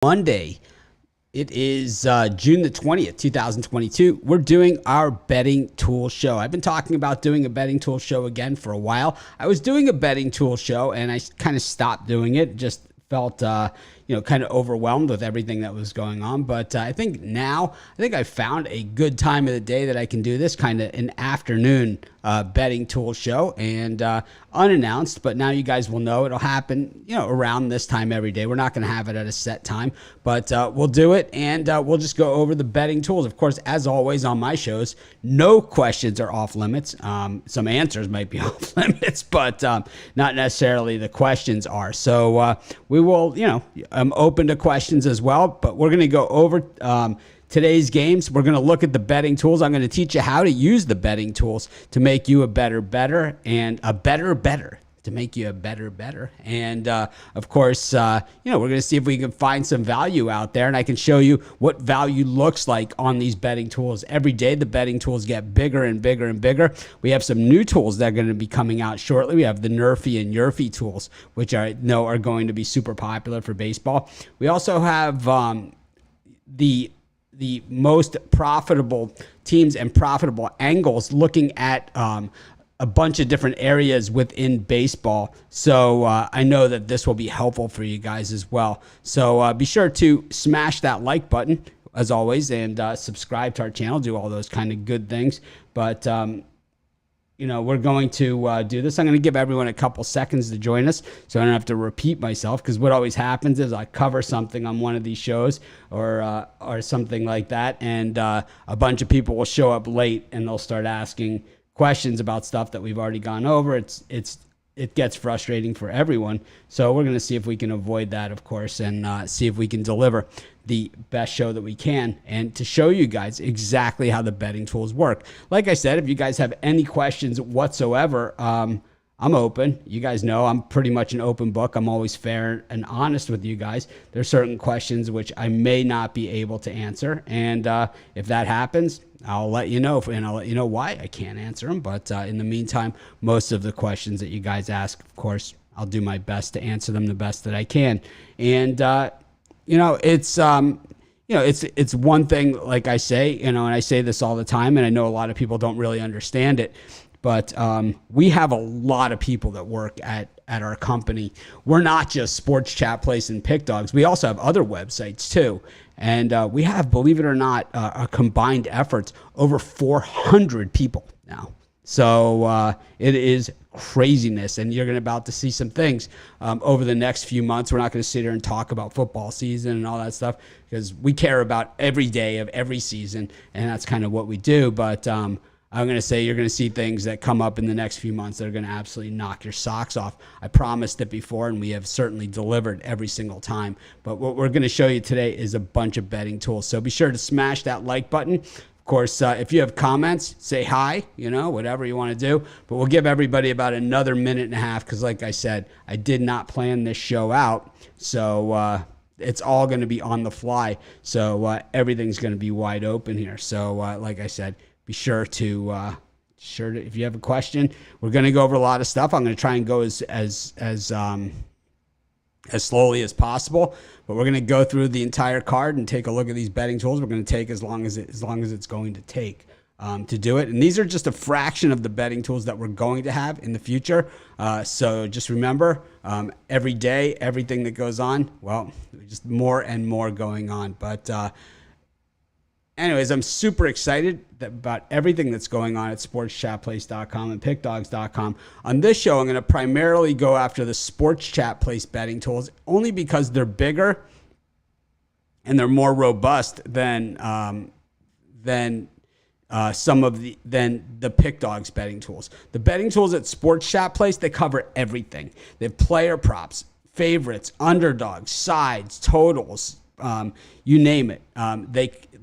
Monday. It is June the 20th, 2022. We're doing our betting tool show. I've been talking about doing a betting tool show again for a while. I was doing a betting tool show and I kind of stopped doing it. Just felt, kind of overwhelmed with everything that was going on. But I think I found a good time of the day that I can do this, kind of an afternoon betting tool show, and unannounced. But now you guys will know it'll happen, around this time every day. We're not going to have it at a set time, but we'll do it, and we'll just go over the betting tools. Of course, as always on my shows, no questions are off limits. Some answers might be off limits, but not necessarily the questions are. So we will, I'm open to questions as well, but we're going to go over today's games. We're going to look at the betting tools. I'm going to teach you how to use the betting tools to make you a better and a better to make you a better. And of course, we're going to see if we can find some value out there, and I can show you what value looks like on these betting tools. Every day, the betting tools get bigger and bigger and bigger. We have some new tools that are going to be coming out shortly. We have the Nerfy and Yurfy tools, which I know are going to be super popular for baseball. We also have the most profitable teams and profitable angles, looking at a bunch of different areas within baseball. So I know that this will be helpful for you guys as well. So be sure to smash that like button as always, and subscribe to our channel, do all those kind of good things. But we're going to do this. I'm going to give everyone a couple seconds to join us so I don't have to repeat myself, because what always happens is I cover something on one of these shows or something like that, and a bunch of people will show up late and they'll start asking questions about stuff that we've already gone over. It gets frustrating for everyone. So we're going to see if we can avoid that, of course, and see if we can deliver the best show that we can, and to show you guys exactly how the betting tools work. Like I said, if you guys have any questions whatsoever, I'm open. You guys know I'm pretty much an open book. I'm always fair and honest with you guys. There's certain questions which I may not be able to answer, and if that happens, I'll let you know, and I'll let you know why I can't answer them. But in the meantime, most of the questions that you guys ask, of course, I'll do my best to answer them the best that I can. And it's one thing, like I say, and I say this all the time, and I know a lot of people don't really understand it, but we have a lot of people that work at our company. We're not just Sports Chat Place and Pick Dogs. We also have other websites too. And we have, believe it or not, a combined efforts over 400 people now. So it is craziness, and you're about to see some things over the next few months. We're not going to sit here and talk about football season and all that stuff, because we care about every day of every season, and that's kind of what we do. But I'm going to say you're going to see things that come up in the next few months that are going to absolutely knock your socks off. I promised it before, and we have certainly delivered every single time. But what we're going to show you today is a bunch of betting tools. So be sure to smash that like button. Of course, if you have comments, say hi, whatever you want to do. But we'll give everybody about another minute and a half, because like I said, I did not plan this show out. So it's all going to be on the fly. So everything's going to be wide open here. So like I said, be sure to if you have a question, we're going to go over a lot of stuff. I'm going to try and go as slowly as possible, but we're going to go through the entire card and take a look at these betting tools. We're going to take as long as it's going to take to do it. And these are just a fraction of the betting tools that we're going to have in the future. So just remember, every day, everything that goes on, well, just more and more going on. But anyways, I'm super excited about everything that's going on at sportschatplace.com and pickdogs.com. On this show, I'm going to primarily go after the Sports Chat Place betting tools, only because they're bigger and they're more robust than the Pick Dogs betting tools. The betting tools at Sports Chat Place, they cover everything. They have player props, favorites, underdogs, sides, totals, you name it.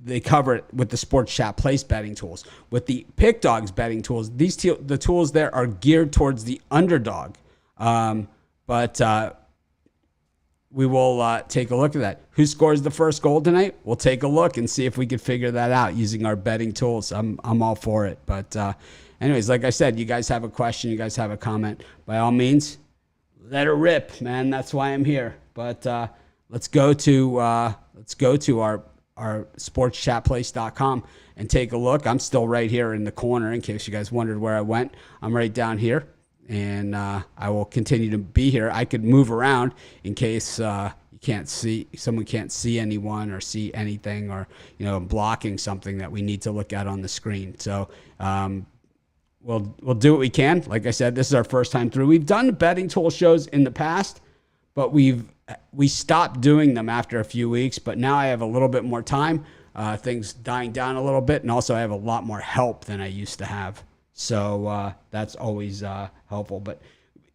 They cover it with the Sports Chat Place betting tools. With the Pick Dogs betting tools, the tools there are geared towards the underdog. But we will take a look at that. Who scores the first goal tonight? We'll take a look and see if we can figure that out using our betting tools. I'm all for it. But anyways, like I said, you guys have a question, you guys have a comment, by all means, let it rip, man. That's why I'm here. But let's go to our sportschatplace.com and take a look. I'm still right here in the corner in case you guys wondered where I went. I'm right down here, and I will continue to be here. I could move around in case you can't see, someone can't see anyone or see anything, or blocking something that we need to look at on the screen. So we'll do what we can. Like I said, this is our first time through. We've done betting tool shows in the past, but we stopped doing them after a few weeks. But now I have a little bit more time. Things dying down a little bit, and also I have a lot more help than I used to have. So that's always helpful. But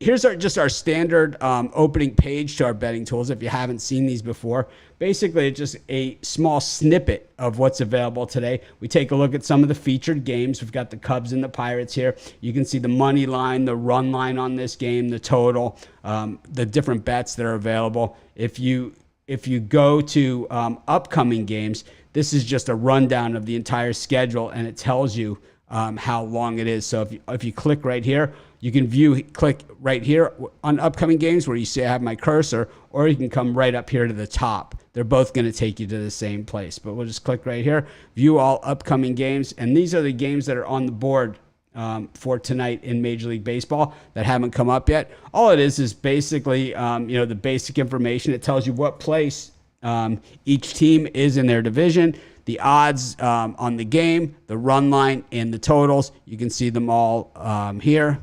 here's just our standard opening page to our betting tools. If you haven't seen these before, basically it's just a small snippet of what's available today. We take a look at some of the featured games. We've got the Cubs and the Pirates here. You can see the money line, the run line on this game, the total, the different bets that are available. If you go to upcoming games, this is just a rundown of the entire schedule, and it tells you how long it is. So if you click right here, you can click right here on upcoming games where you see I have my cursor, or you can come right up here to the top. They're both going to take you to the same place, but we'll just click right here, view all upcoming games. And these are the games that are on the board for tonight in Major League Baseball that haven't come up yet. All it is basically, the basic information. It tells you what place each team is in their division, the odds on the game, the run line, and the totals. You can see them all here.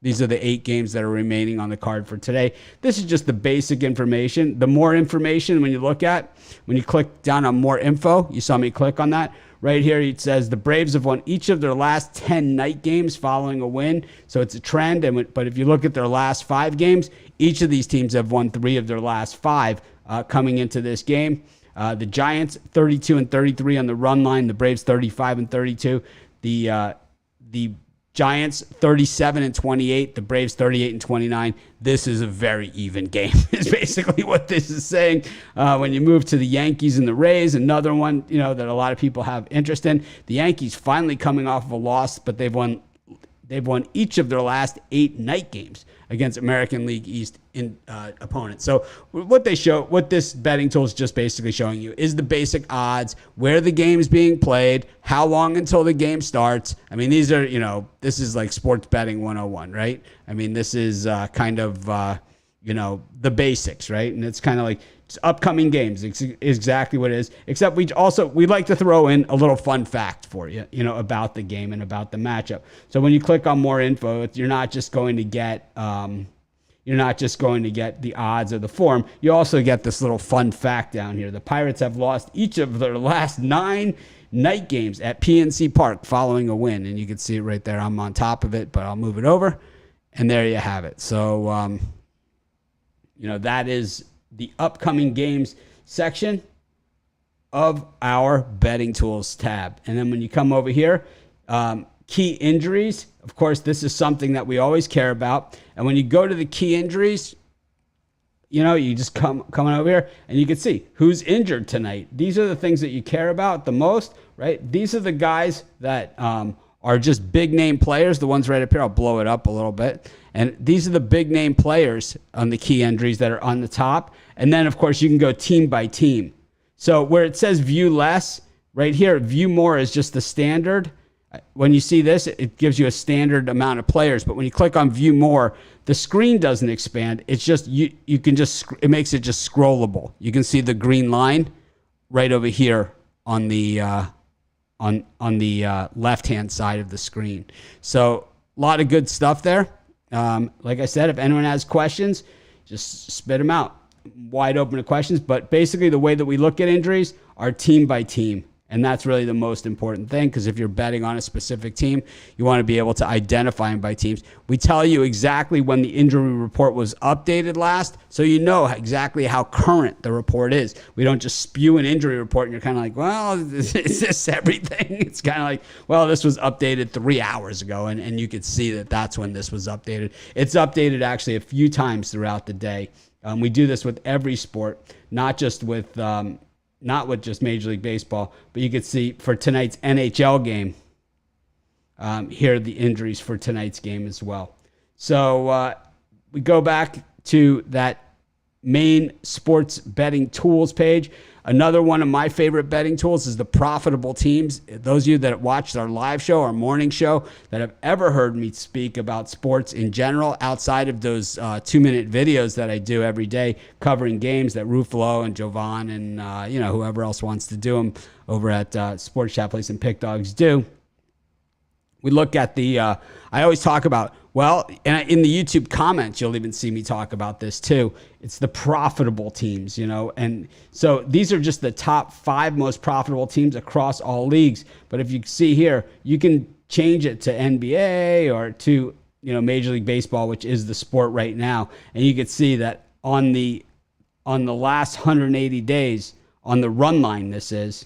These are the 8 games that are remaining on the card for today. This is just the basic information. The more information when you click down on more info, you saw me click on that. Right here it says the Braves have won each of their last 10 night games following a win. So it's a trend. But if you look at their last 5 games, each of these teams have won 3 of their last 5 coming into this game. The Giants 32-33 on the run line. The Braves 35-32. The Giants 37-28. The Braves 38-29. This is a very even game. Is basically what this is saying. When you move to the Yankees and the Rays, another one that a lot of people have interest in. The Yankees finally coming off of a loss, but they've won each of their last 8 night games against American League East opponents. So what this betting tool is just basically showing you is the basic odds, where the game's being played, how long until the game starts. I mean, these are, this is like sports betting 101, right? I mean, this is kind of, the basics, right? And it's kind of like upcoming games. It's exactly what it is. Except we'd like to throw in a little fun fact for you, about the game and about the matchup. So when you click on more info, you're not just going to get the odds or the form. You also get this little fun fact down here. The Pirates have lost each of their last 9 night games at PNC Park following a win, and you can see it right there. I'm on top of it, but I'll move it over, and there you have it. So that is the upcoming games section of our betting tools tab. And then when you come over here, key injuries, of course, this is something that we always care about. And when you go to the key injuries, you just come over here and you can see who's injured tonight. These are the things that you care about the most, right? These are the guys that are just big name players. The ones right up here, I'll blow it up a little bit. And these are the big name players on the key injuries that are on the top. And then, of course, you can go team by team. So where it says view less, right here, view more is just the standard. When you see this, it gives you a standard amount of players. But when you click on view more, the screen doesn't expand. It's just, it makes it just scrollable. You can see the green line right over here on the left-hand side of the screen. So a lot of good stuff there. Like I said, if anyone has questions, just spit them out. Wide open to questions. But basically the way that we look at injuries are team by team. And that's really the most important thing, because if you're betting on a specific team, you want to be able to identify them by teams. We tell you exactly when the injury report was updated last, so you know exactly how current the report is. We don't just spew an injury report and you're kind of like, well, is this everything? It's kind of like, well, this was updated 3 hours ago, and you could see that that's when this was updated. It's updated actually a few times throughout the day. We do this with every sport, not with just Major League Baseball, but you could see for tonight's NHL game, here are the injuries for tonight's game as well. So we go back to that main sports betting tools page. Another one of my favorite betting tools is the profitable teams. Those of you that watched our live show, our morning show, that have ever heard me speak about sports in general, outside of those 2-minute videos that I do every day covering games that Ruffalo and Jovan and whoever else wants to do them over at Sports Chat Place and Pick Dogs do. We look at the, I always talk about, and in the YouTube comments, you'll even see me talk about this too. It's the profitable teams, and so these are just the top 5 most profitable teams across all leagues. But if you see here, you can change it to NBA or to, Major League Baseball, which is the sport right now. And you can see that on the last 180 days on the run line, this is,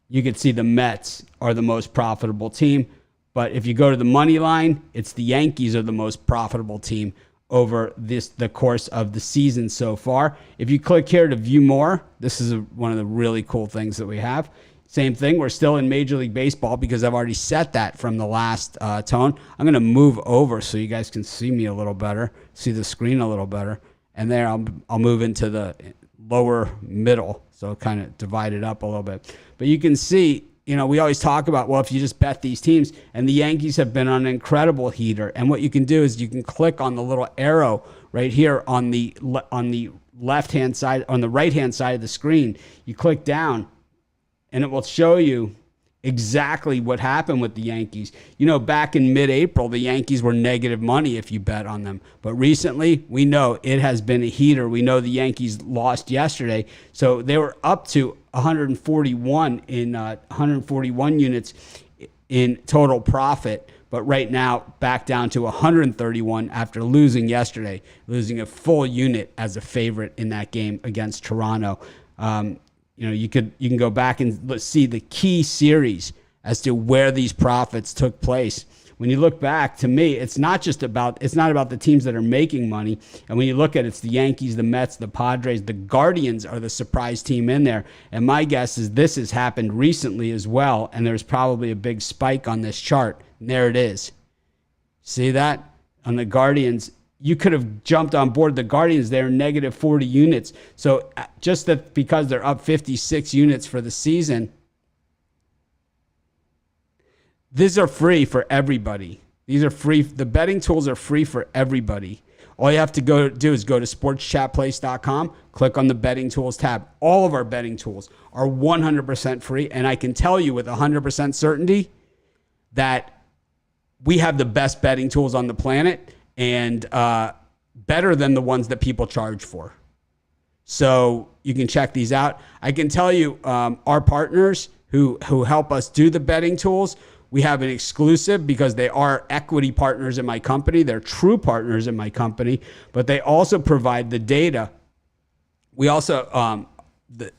you can see the Mets are the most profitable team. But if you go to the money line, it's the Yankees are the most profitable team over the course of the season so far. If you click here to view more, this is one of the really cool things that we have. Same thing, we're still in Major League Baseball because I've already set that from the last tone. I'm going to move over so you guys can see me a little better, see the screen a little better. And there I'll move into the lower middle, so kind of divide it up a little bit. But you can see, we always talk about, if you just bet these teams, and the Yankees have been on an incredible heater. And what you can do is you can click on the little arrow right here on the left-hand side, on the right-hand side of the screen. You click down, and it will show you exactly what happened with the Yankees. Back in mid-April, the Yankees were negative money if you bet on them. But recently, we know it has been a heater. We know the Yankees lost yesterday. So they were up to 141 units in total profit. But right now, back down to 131 after losing yesterday, losing a full unit as a favorite in that game against Toronto. You can go back and see the key series as to where these profits took place. When you look back, to me, it's not about the teams that are making money. And when you look at it, it's the Yankees, the Mets, the Padres, the Guardians are the surprise team in there. And my guess is this has happened recently as well. And there's probably a big spike on this chart. And there it is. See that? On the Guardians, you could have jumped on board the Guardians. They're negative 40 units. So just that because they're up 56 units for the season, these are free for everybody. These are free. The betting tools are free for everybody. All you have to do is go to sportschatplace.com, click on the betting tools tab. All of our betting tools are 100% free. And I can tell you with 100% certainty that we have the best betting tools on the planet, and better than the ones that people charge for. So you can check these out. I can tell you our partners who help us do the betting tools, we have an exclusive because they are equity partners in my company. They're true partners in my company, but they also provide the data. We also,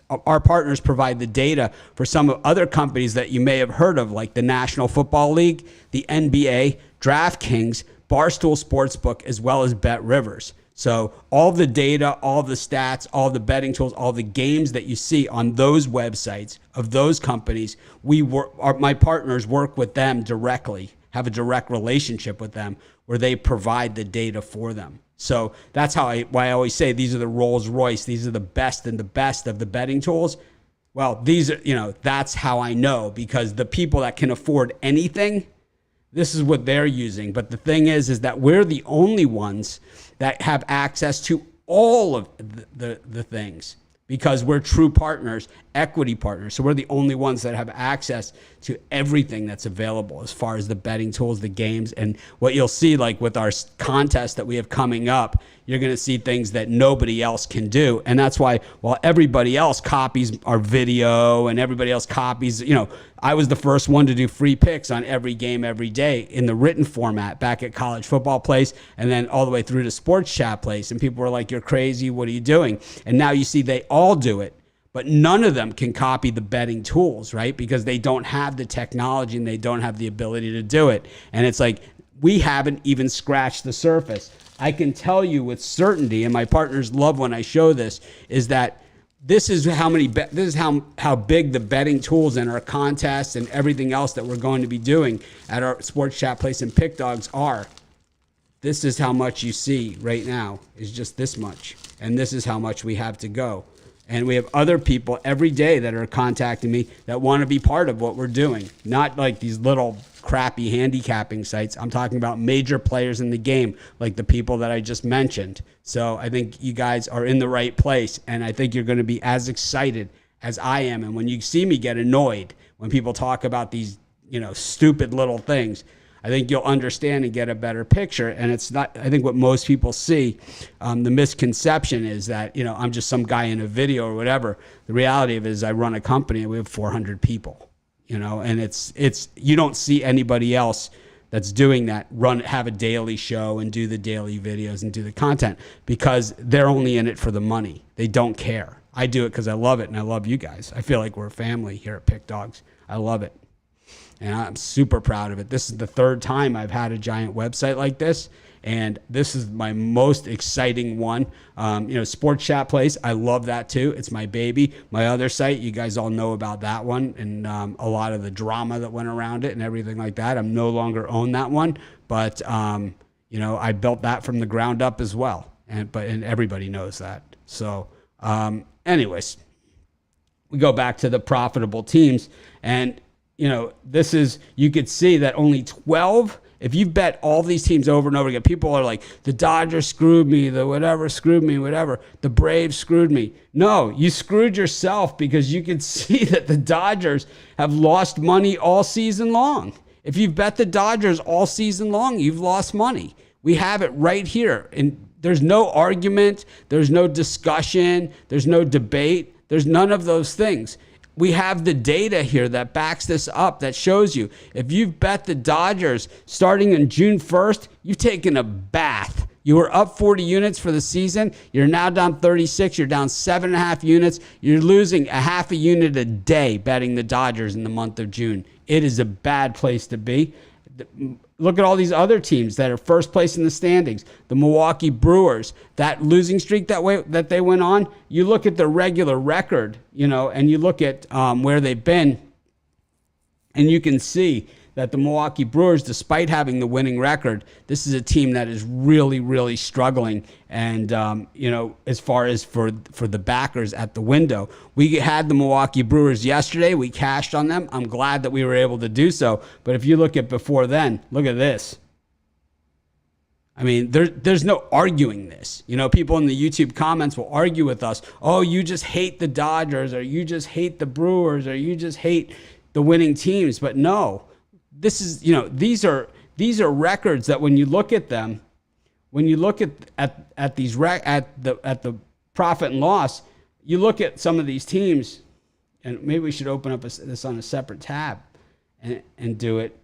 our partners provide the data for some of other companies that you may have heard of, like the National Football League, the NBA, DraftKings, Barstool Sportsbook, as well as Bet Rivers. So all the data, all the stats, all the betting tools, all the games that you see on those websites of those companies, my partners work with them directly, have a direct relationship with them where they provide the data for them. So that's why I always say these are the Rolls Royce. These are the best and the best of the betting tools. Well, these are, that's how I know, because the people that can afford anything, this is what they're using. But the thing is that we're the only ones that have access to all of the things, because we're true partners, equity partners. So we're the only ones that have access to everything that's available as far as the betting tools, the games. And what you'll see, like with our contest that we have coming up, you're going to see things that nobody else can do. And that's why, while everybody else copies our video and everybody else copies, I was the first one to do free picks on every game every day in the written format back at College Football Place, and then all the way through to Sports Chat Place. And people were like, "You're crazy. What are you doing?" And now you see they all do it, but none of them can copy the betting tools, right? Because they don't have the technology and they don't have the ability to do it. And it's like, we haven't even scratched the surface. I can tell you with certainty, and my partners love when I show this, is that this is how big the betting tools and our contests and everything else that we're going to be doing at our Sports Chat Place and Pick Dogs are. this is how much you see right now is just this much. And this is how much we have to go. And we have other people every day that are contacting me that want to be part of what we're doing. Not like these little crappy handicapping sites. I'm talking about major players in the game, like the people that I just mentioned. So I think you guys are in the right place. And I think you're going to be as excited as I am. And when you see me get annoyed, when people talk about these, stupid little things, I think you'll understand and get a better picture. And it's not, I think what most people see, the misconception is that, I'm just some guy in a video or whatever. The reality of it is I run a company and we have 400 people, and it's, you don't see anybody else that's doing that, have a daily show and do the daily videos and do the content because they're only in it for the money. They don't care. I do it because I love it and I love you guys. I feel like we're a family here at Pick Dogs. I love it. And I'm super proud of it. This is the third time I've had a giant website like this. And this is my most exciting one. Sports Chat Place, I love that too. It's my baby. My other site, you guys all know about that one and a lot of the drama that went around it and everything like that. I'm no longer own that one. But, I built that from the ground up as well. And everybody knows that. So anyways, we go back to the profitable teams. And this is, you could see that only 12, if you bet all these teams over and over again, people are like, the Dodgers screwed me, the whatever screwed me, whatever, the Braves screwed me. No, you screwed yourself because you can see that the Dodgers have lost money all season long. If you've bet the Dodgers all season long, you've lost money. We have it right here. And there's no argument. There's no discussion. There's no debate. There's none of those things. We have the data here that backs this up, that shows you. If you've bet the Dodgers starting on June 1st, you've taken a bath. You were up 40 units for the season. You're now down 36. You're down 7.5 units. You're losing a half a unit a day betting the Dodgers in the month of June. It is a bad place to be. Look at all these other teams that are first place in the standings. The Milwaukee Brewers, that losing streak that they went on, you look at the regular record, and you look at where they've been, and you can see that the Milwaukee Brewers, despite having the winning record, this is a team that is really, really struggling. And, as far as for the backers at the window, we had the Milwaukee Brewers yesterday. We cashed on them. I'm glad that we were able to do so. But if you look at before then, look at this. I mean, there's no arguing this. People in the YouTube comments will argue with us. Oh, you just hate the Dodgers, or you just hate the Brewers, or you just hate the winning teams. But no. This is, these are records that when you look at them, when you look at these at the profit and loss, you look at some of these teams, and maybe we should open up this on a separate tab and do it.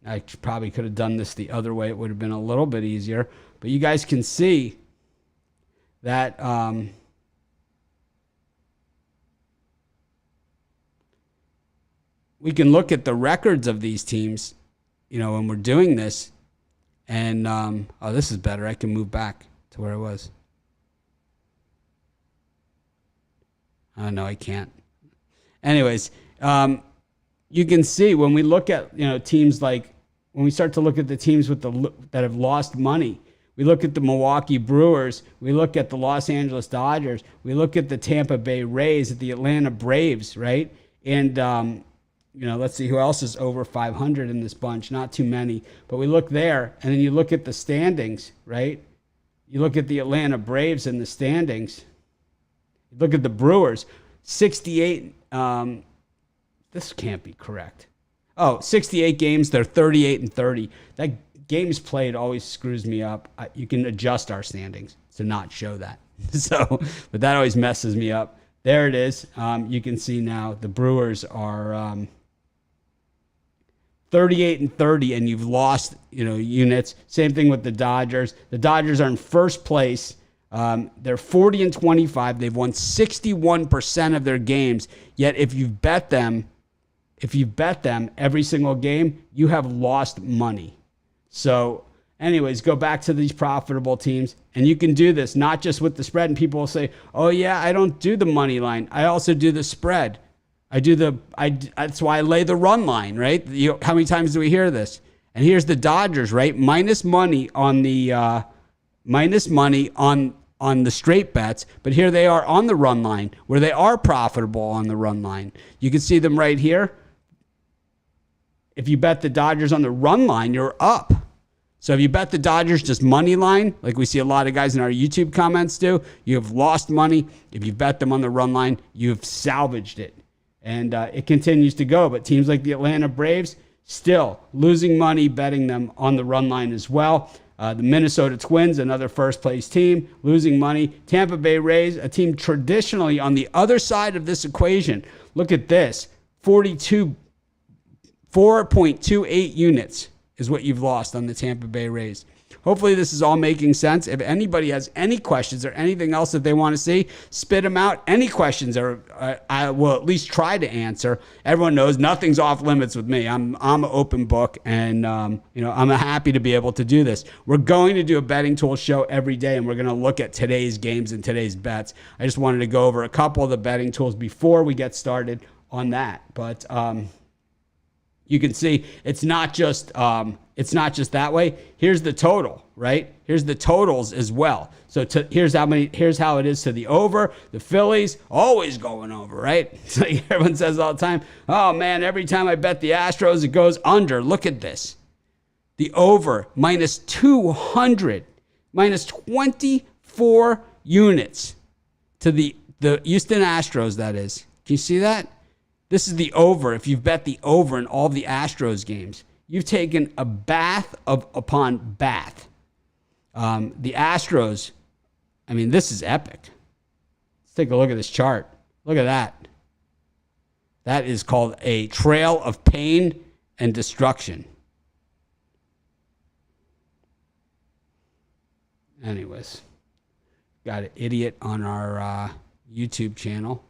I probably could have done this the other way. It would have been a little bit easier. But you guys can see that we can look at the records of these teams, when we're doing this. And, this is better. I can move back to where I was. No, I can't. Anyways, you can see when we look at, teams like, when we start to look at the teams that have lost money, we look at the Milwaukee Brewers, we look at the Los Angeles Dodgers, we look at the Tampa Bay Rays, at the Atlanta Braves, right? And, let's see who else is over 500 in this bunch. Not too many, but we look there, and then you look at the standings, right? You look at the Atlanta Braves in the standings. You look at the Brewers, 68. This can't be correct. 68 games. They're 38-30. That games played always screws me up. You can adjust our standings to not show that. But that always messes me up. There it is. You can see now the Brewers are 38-30, and you've lost, units. Same thing with the Dodgers. The Dodgers are in first place. They're 40-25. They've won 61% of their games. Yet if you bet them every single game, you have lost money. So, Anyways, go back to these profitable teams, and you can do this not just with the spread. And people will say, "Oh yeah, I don't do the money line. I also do the spread. That's why I lay the run line, right?" How many times do we hear this? And here's the Dodgers, right? Minus money on the straight bets, but here they are on the run line, where they are profitable on the run line. You can see them right here. If you bet the Dodgers on the run line, you're up. So if you bet the Dodgers just money line, like we see a lot of guys in our YouTube comments do, you have lost money. If you bet them on the run line, you've salvaged it. And it continues to go. But teams like the Atlanta Braves, still losing money betting them on the run line as well. The Minnesota Twins, another first-place team, losing money. Tampa Bay Rays, a team traditionally on the other side of this equation. Look at this, 4.28 units is what you've lost on the Tampa Bay Rays. Hopefully this is all making sense. If anybody has any questions or anything else that they want to see, spit them out. Any questions I will at least try to answer. Everyone knows nothing's off limits with me. I'm an open book, and I'm happy to be able to do this. We're going to do a betting tool show every day, and we're going to look at today's games and today's bets. I just wanted to go over a couple of the betting tools before we get started on that. But you can see it's not just that way. Here's the total, right? Here's the totals as well. So here's how it is to the over. The Phillies always going over, right? So everyone says all the time, "Oh man, every time I bet the Astros, it goes under." Look at this. The over minus 200, minus 24 units to the Houston Astros, that is. Can you see that? This is the over. If you've bet the over in all the Astros games, you've taken a bath upon bath. The Astros, I mean, this is epic. Let's take a look at this chart. Look at that. That is called a trail of pain and destruction. Anyways, got an idiot on our YouTube channel.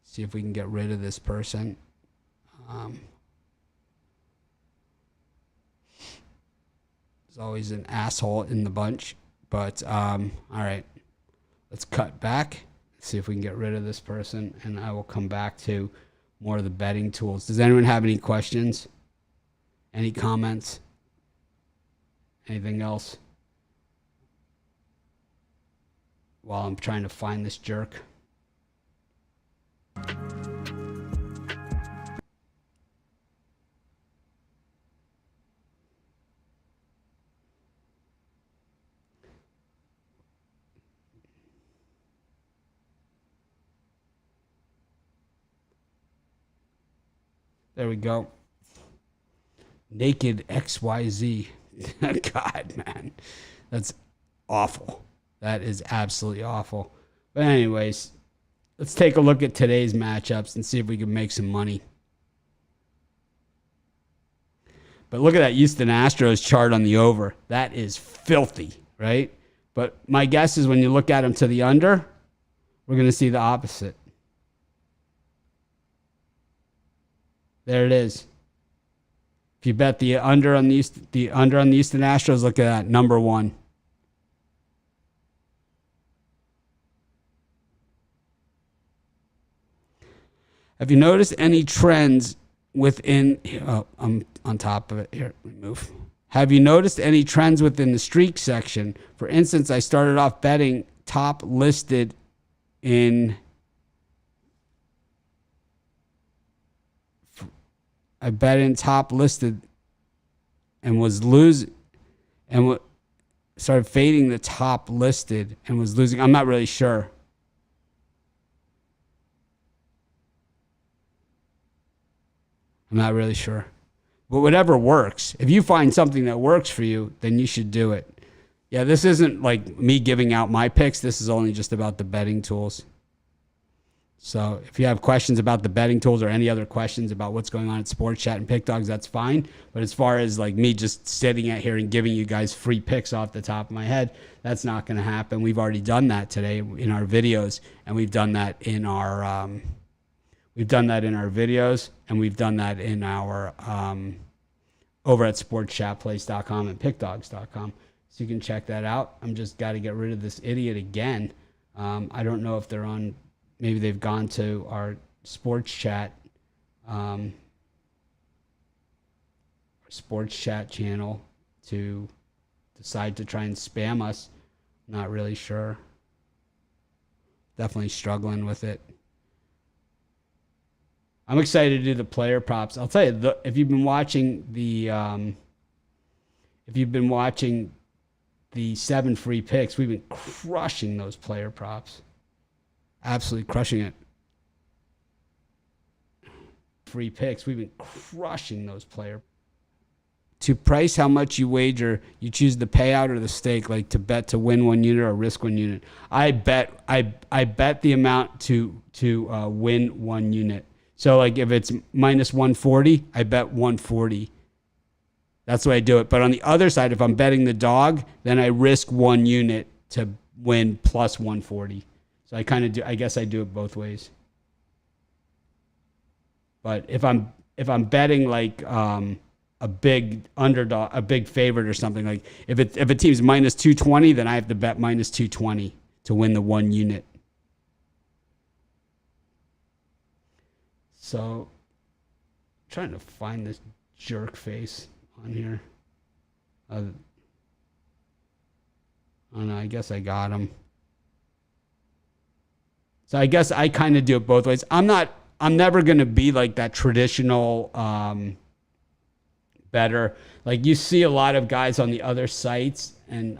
See if we can get rid of this person. There's always an asshole in the bunch. But, all right. Let's cut back. See if we can get rid of this person. And I will come back to more of the betting tools. Does anyone have any questions? Any comments? Anything else? While I'm trying to find this jerk. There we go. Naked XYZ. God, man. That's awful. That is absolutely awful. But anyways, let's take a look at today's matchups and see if we can make some money. But look at that Houston Astros chart on the over. That is filthy, right? But my guess is when you look at them to the under, we're going to see the opposite. There it is. If you bet the under on the Houston Astros, look at that, number one. Have you noticed any trends within? Oh, I'm on top of it. Here, let me move. Have you noticed any trends within the streak section? For instance, I started off betting top listed in. I bet in top listed and was losing, and started fading the top listed and was losing. I'm not really sure. I'm not really sure. But whatever works. If you find something that works for you, then you should do it. Yeah, this isn't like me giving out my picks. This is only just about the betting tools. So if you have questions about the betting tools or any other questions about what's going on at Sports Chat and Pick Dogs, that's fine. But as far as like me just sitting at here and giving you guys free picks off the top of my head, that's not going to happen. We've already done that today in our videos, and we've done that in our videos, and we've done that in our over at sportschatplace.com and pickdogs.com. So you can check that out. I'm just got to get rid of this idiot again. I don't know if they're on, maybe they've gone to our sports chat, channel to decide to try and spam us. Not really sure. Definitely struggling with it. I'm excited to do the player props. I'll tell you, if you've been watching the 7 free picks, we've been crushing those player props. Absolutely crushing it. Free picks, we've been crushing those player. To price how much you wager, you choose the payout or the stake, like to bet to win 1 unit or risk 1 unit. I bet the amount to win 1 unit. So like if it's minus 140, I bet 140. That's the way I do it. But on the other side, if I'm betting the dog, then I risk 1 unit to win plus 140. So I kind of do. I guess I do it both ways. But if I'm betting like a big underdog, a big favorite or something, like if a team's minus 220, then I have to bet minus 220 to win the 1 unit. So, I'm trying to find this jerk face on here. Oh no, I guess I got him. So I guess I kind of do it both ways. I'm never going to be like that traditional better. Like you see a lot of guys on the other sites, and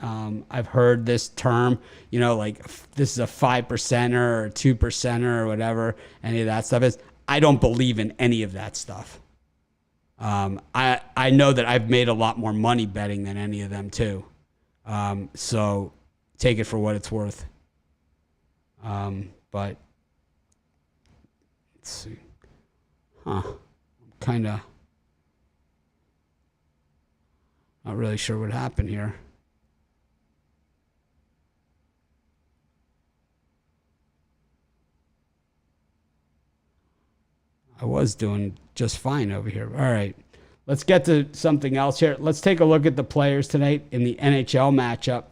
I've heard this term, like this is a 5%er or 2%er or whatever, any of that stuff is. I don't believe in any of that stuff. I know that I've made a lot more money betting than any of them too. So take it for what it's worth. But let's see. Kind of not really sure what happened here. I was doing just fine over here. All right. Let's get to something else here. Let's take a look at the players tonight in the NHL matchup.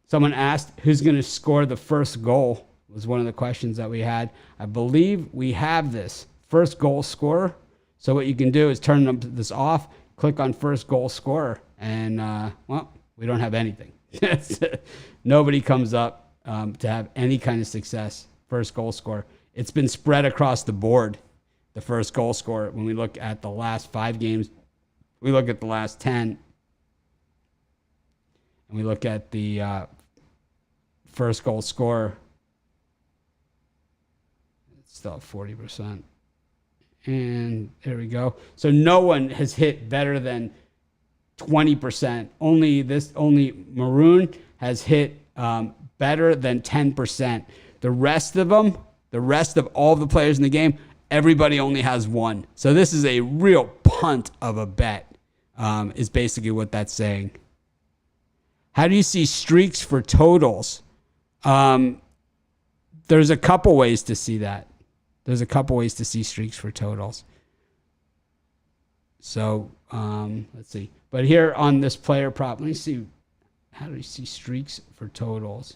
Someone asked who's going to score the first goal was one of the questions that we had. I believe we have this first goal scorer. So what you can do is turn this off, click on first goal scorer, and, we don't have anything. Nobody comes up to have any kind of success, first goal scorer. It's been spread across the board. The first goal scorer, when we look at the last 5 games, we look at the last 10, and we look at the first goal scorer, it's still at 40%. And there we go. So no one has hit better than 20%. Only Maroon has hit better than 10%. The rest of all the players in the game, everybody only has 1. So this is a real punt of a bet, is basically what that's saying. How do you see streaks for totals? There's a couple ways to see that. There's a couple ways to see streaks for totals. So let's see. But here on this player prop, let me see. How do you see streaks for totals?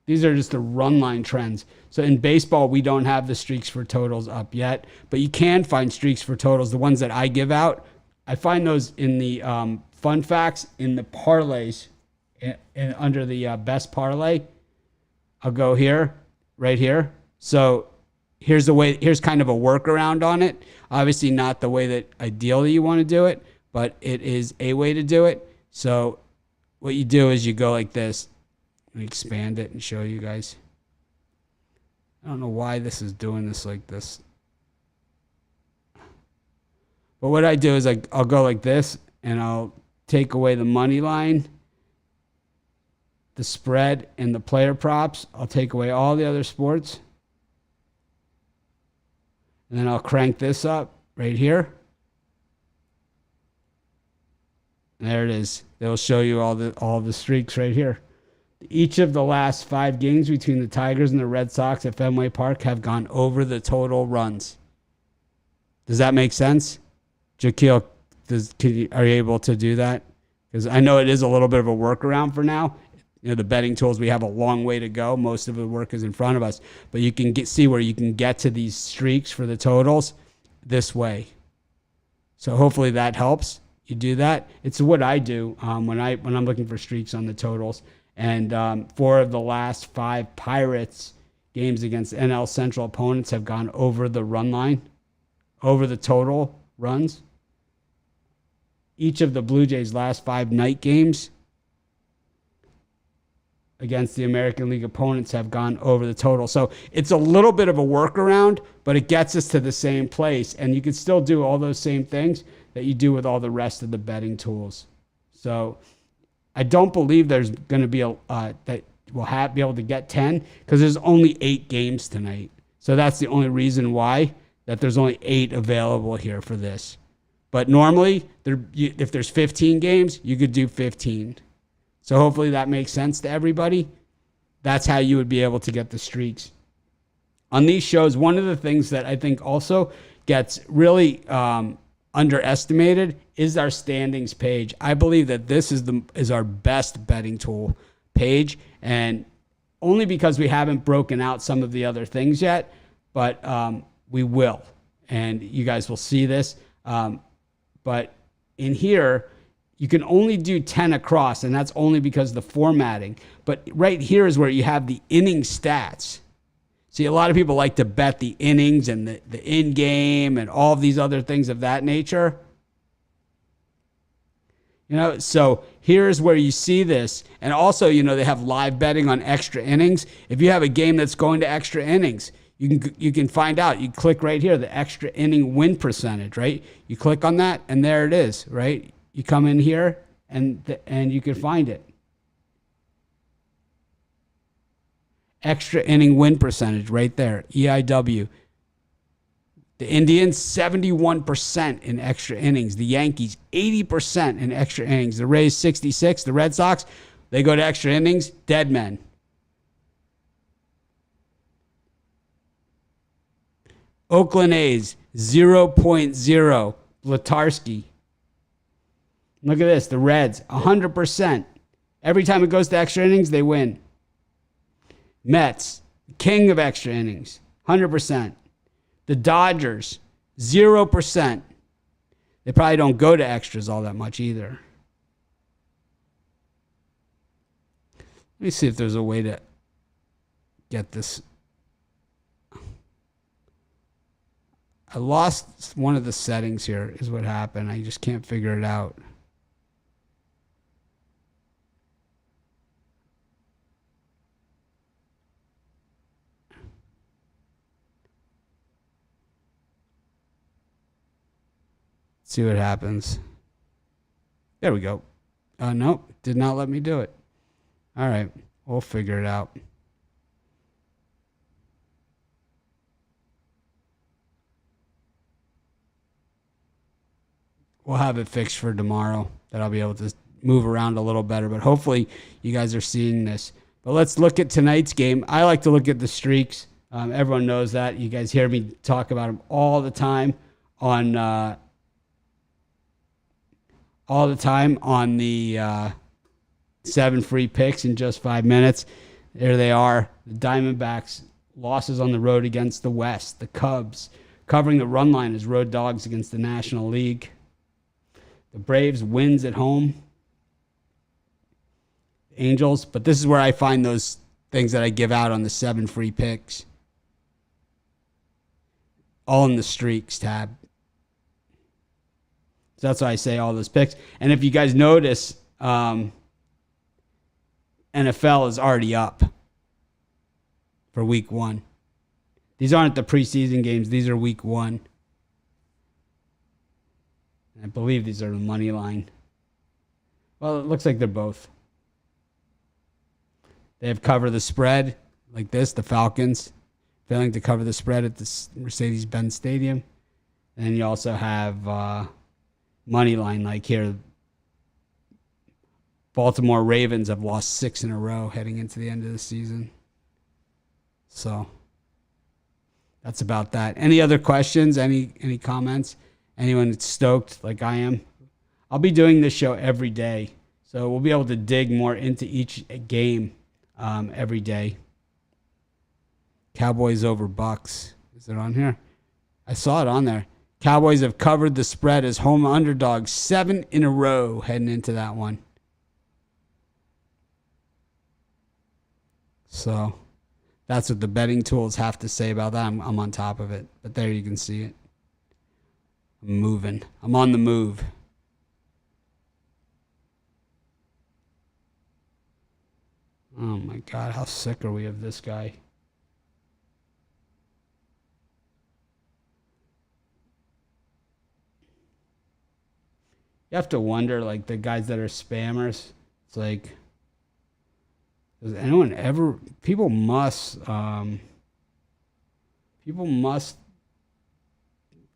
These are just the run line trends. So in baseball, we don't have the streaks for totals up yet, but you can find streaks for totals. The ones that I give out, I find those in the fun facts, in the parlays, under the best parlay. I'll go here, right here. So here's kind of a workaround on it. Obviously not the way that ideally you want to do it, but it is a way to do it. So what you do is you go like this. Let me expand it and show you guys. I don't know why this is doing this like this. But what I do is I'll go like this, and I'll take away the money line, the spread, and the player props. I'll take away all the other sports. And then I'll crank this up right here. There it is. They'll show you all the streaks right here. Each of the last 5 games between the Tigers and the Red Sox at Fenway Park have gone over the total runs. Does that make sense? Jaquil, are you able to do that? Because I know it is a little bit of a workaround for now. You know, the betting tools, we have a long way to go. Most of the work is in front of us. But you can see where you can get to these streaks for the totals this way. So hopefully that helps. You do that. It's what I do when I'm looking for streaks on the totals. And 4 of the last 5 Pirates games against NL Central opponents have gone over the run line, over the total runs. Each of the Blue Jays' last 5 night games against the American League opponents have gone over the total. So it's a little bit of a workaround, but it gets us to the same place. And you can still do all those same things that you do with all the rest of the betting tools. So I don't believe there's going to be that we'll be able to get 10 because there's only 8 games tonight. So that's the only reason why that there's only 8 available here for this. But normally, if there's 15 games, you could do 15. So hopefully that makes sense to everybody. That's how you would be able to get the streaks. On these shows, one of the things that I think also gets really underestimated is our standings page. I believe that this is our best betting tool page, and only because we haven't broken out some of the other things yet, but we will, and you guys will see this. But in here, you can only do 10 across, and that's only because of the formatting. But right here is where you have the inning stats. See, a lot of people like to bet the innings and the in-game and all of these other things of that nature. You know, so here's where you see this. And also, you know, they have live betting on extra innings. If you have a game that's going to extra innings, you can find out. You click right here, the extra inning win percentage, right? You click on that, and there it is, right? You come in here, and you can find it. Extra inning win percentage right there, EIW. The Indians, 71% in extra innings. The Yankees, 80% in extra innings. The Rays, 66%. The Red Sox, they go to extra innings, dead men. Oakland A's, 0.0. Blatarsky. Look at this. The Reds, 100%. Every time it goes to extra innings, they win. Mets, king of extra innings, 100%. The Dodgers, 0%. They probably don't go to extras all that much either. Let me see if there's a way to get this. I lost one of the settings here is what happened. I just can't figure it out. See what happens. There we go. Nope, did not let me do it. All right, we'll figure it out. We'll have it fixed for tomorrow that I'll be able to move around a little better, but hopefully you guys are seeing this. But let's look at tonight's game. I like to look at the streaks. Everyone knows that. You guys hear me talk about them all the time on the 7 free picks in just 5 minutes. There they are. The Diamondbacks losses on the road against the West. The Cubs covering the run line as road dogs against the National League. The Braves wins at home. Angels. But this is where I find those things that I give out on the 7 free picks. All in the streaks tab. So that's why I say all those picks. And if you guys notice, NFL is already up for week 1. These aren't the preseason games. These are week 1. I believe these are the money line. Well, it looks like they're both. They have covered the spread like this, the Falcons, failing to cover the spread at the Mercedes-Benz Stadium. And you also have money line like here, Baltimore Ravens have lost 6 in a row heading into the end of the season. So that's about that. Any other questions? Any comments? Anyone that's stoked like I am? I'll be doing this show every day. So we'll be able to dig more into each game every day. Cowboys over Bucks. Is it on here? I saw it on there. Cowboys have covered the spread as home underdogs 7 in a row heading into that one. So that's what the betting tools have to say about that. I'm on top of it. But there you can see it. I'm moving. I'm on the move. Oh my God, how sick are we of this guy? You have to wonder, like, the guys that are spammers. It's like, does anyone ever? People must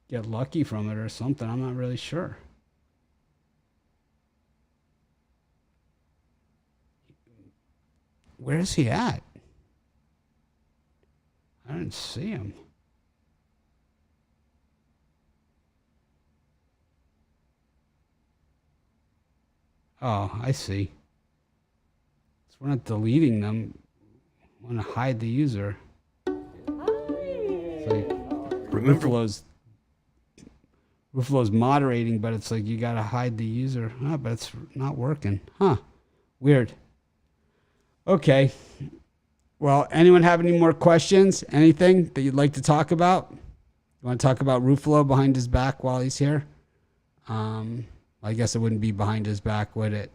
get lucky from it or something. I'm not really sure. Where's he at? I didn't see him. Oh, I see. So we're not deleting them. I want to hide the user. It's like Ruffalo's moderating, but it's like you got to hide the user. Oh, but it's not working. Huh. Weird. Okay. Well, anyone have any more questions? Anything that you'd like to talk about? You want to talk about Ruffalo behind his back while he's here? I guess it wouldn't be behind his back, would it?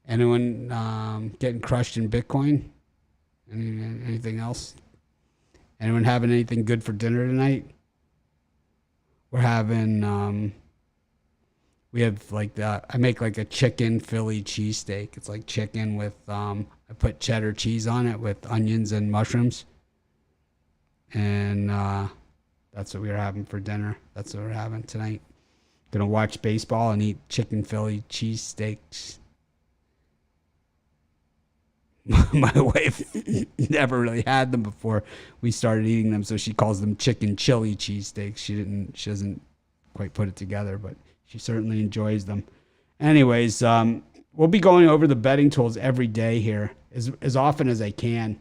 Anyone getting crushed in Bitcoin? Anything else? Anyone having anything good for dinner tonight? We're having, we have like I make like a chicken Philly cheesesteak. It's like chicken with, I put cheddar cheese on it with onions and mushrooms. And that's what we were having for dinner. That's what we're having tonight. Gonna watch baseball and eat chicken Philly cheesesteaks. My wife never really had them before we started eating them, so she calls them chicken chili cheesesteaks. She doesn't quite put it together, but she certainly enjoys them. Anyways, we'll be going over the betting tools every day here as often as I can.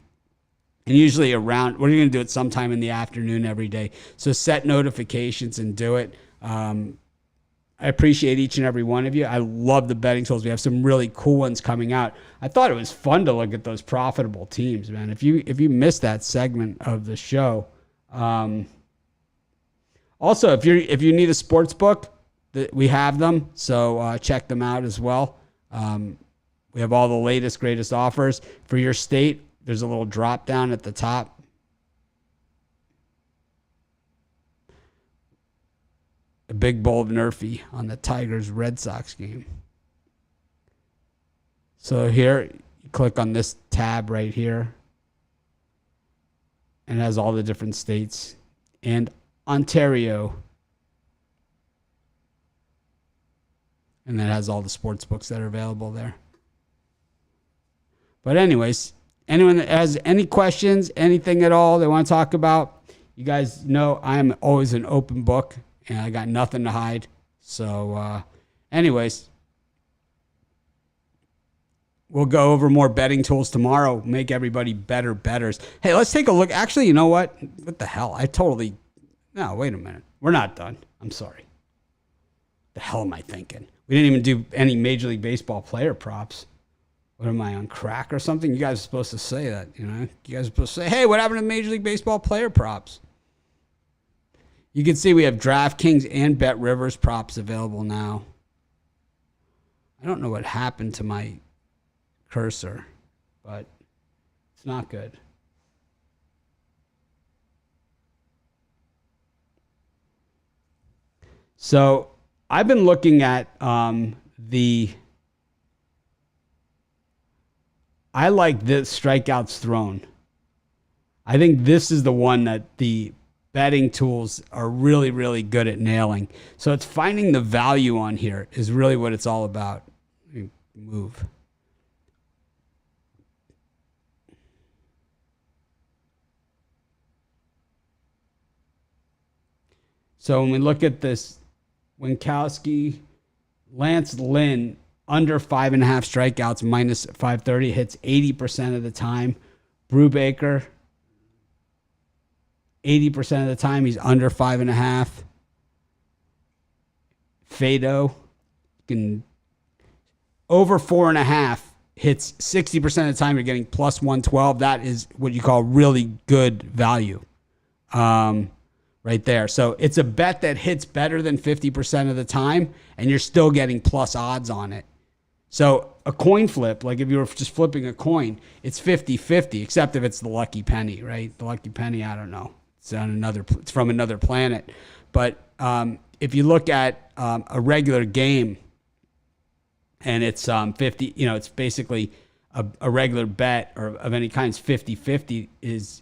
And usually we're going to do it sometime in the afternoon every day. So set notifications and do it. I appreciate each and every one of you. I love the betting tools. We have some really cool ones coming out. I thought it was fun to look at those profitable teams, man. If you missed that segment of the show, also if you need a sports book, we have them. So check them out as well. We have all the latest, greatest offers for your state. There's a little drop down at the top. A big bold Nerfy on the Tigers-Red Sox game. So here, you click on this tab right here. And it has all the different states. And Ontario. And then it has all the sports books that are available there. But anyways, anyone that has any questions, anything at all they want to talk about, you guys know I am always an open book. And I got nothing to hide. So, anyways, we'll go over more betting tools tomorrow. Make everybody better bettors. Hey, let's take a look. Actually, you know what? What the hell? No, wait a minute. We're not done. I'm sorry. The hell am I thinking? We didn't even do any Major League Baseball player props. What am I, on crack or something? You guys are supposed to say that, you know? You guys are supposed to say, hey, what happened to Major League Baseball player props? You can see we have DraftKings and BetRivers props available now. I don't know what happened to my cursor, but it's not good. So I've been looking at I like this strikeouts thrown. I think this is the one that the betting tools are really, really good at nailing. So it's finding the value on here is really what it's all about. move. So when we look at this, Winkowski, Lance Lynn, under 5.5 strikeouts, minus 530, hits 80% of the time. Brubaker, 80% of the time, he's under 5.5. Fado, can over 4.5, hits 60% of the time. You're getting plus 112. That is what you call really good value. Right there. So it's a bet that hits better than 50% of the time, and you're still getting plus odds on it. So a coin flip, like if you were just flipping a coin, it's 50-50, except if it's the lucky penny, right? The lucky penny, I don't know. It's from another planet. But if you look at a regular game, and it's 50, it's basically a regular bet or of any kind is 50-50 is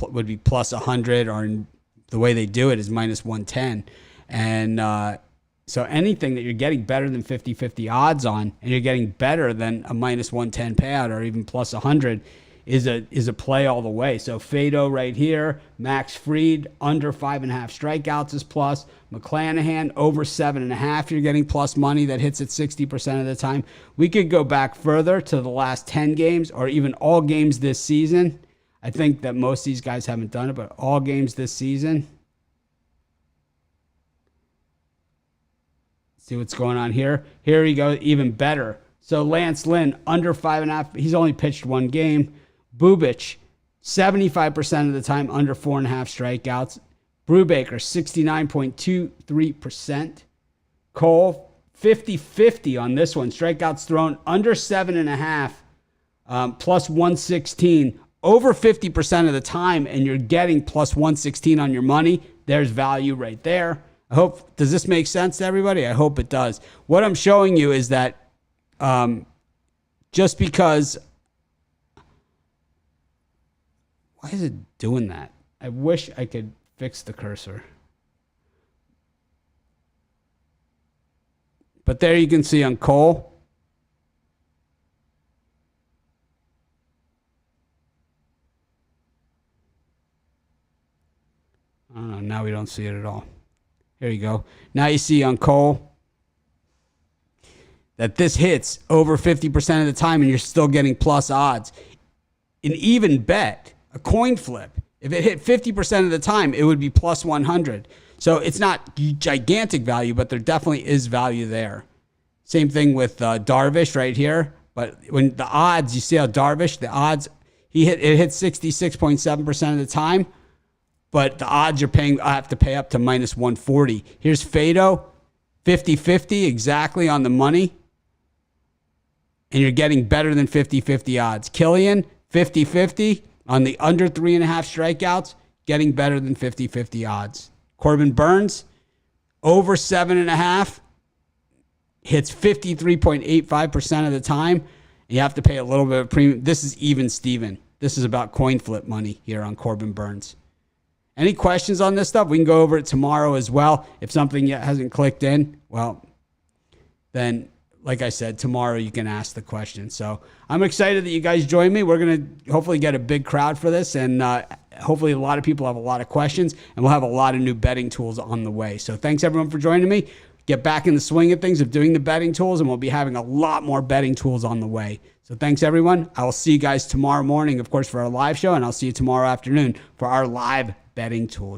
would be plus 100, or in the way they do it is minus 110. And so anything that you're getting better than 50-50 odds on, and you're getting better than a minus 110 payout or even plus 100 is a play all the way. So Fado right here, Max Fried under 5.5 strikeouts is plus. McClanahan over 7.5, you're getting plus money that hits at 60% of the time. We could go back further to the last 10 games or even all games this season. I think that most of these guys haven't done it, but all games this season. See what's going on here. Here we go, even better. So Lance Lynn, under 5.5. He's only pitched one game. Bubic, 75% of the time, under 4.5 strikeouts. Brubaker, 69.23%. Cole, 50-50 on this one. Strikeouts thrown under 7.5, plus 116. Over 50% of the time, and you're getting plus 116 on your money. There's value right there. Does this make sense to everybody? I hope it does. What I'm showing you is that just because, why is it doing that? I wish I could fix the cursor. But there you can see on Cole, I don't know. Now we don't see it at all. Here you go. Now you see on Cole that this hits over 50% of the time, and you're still getting plus odds. An even bet, a coin flip, if it hit 50% of the time, it would be plus 100. So it's not gigantic value, but there definitely is value there. Same thing with Darvish right here. But when the odds, you see how Darvish, the odds, it hit 66.7% of the time. But the odds you're paying, I have to pay up to minus 140. Here's Fado, 50-50, exactly on the money. And you're getting better than 50-50 odds. Killian, 50-50 on the under 3.5 strikeouts, getting better than 50-50 odds. Corbin Burns, over 7.5, hits 53.85% of the time. You have to pay a little bit of premium. This is even Steven. This is about coin flip money here on Corbin Burns. Any questions on this stuff? We can go over it tomorrow as well. If something yet hasn't clicked in, well, then, like I said, tomorrow you can ask the question. So I'm excited that you guys join me. We're going to hopefully get a big crowd for this, and hopefully a lot of people have a lot of questions, and we'll have a lot of new betting tools on the way. So thanks, everyone, for joining me. Get back in the swing of things of doing the betting tools, and we'll be having a lot more betting tools on the way. So thanks, everyone. I will see you guys tomorrow morning, of course, for our live show, and I'll see you tomorrow afternoon for our live betting tools.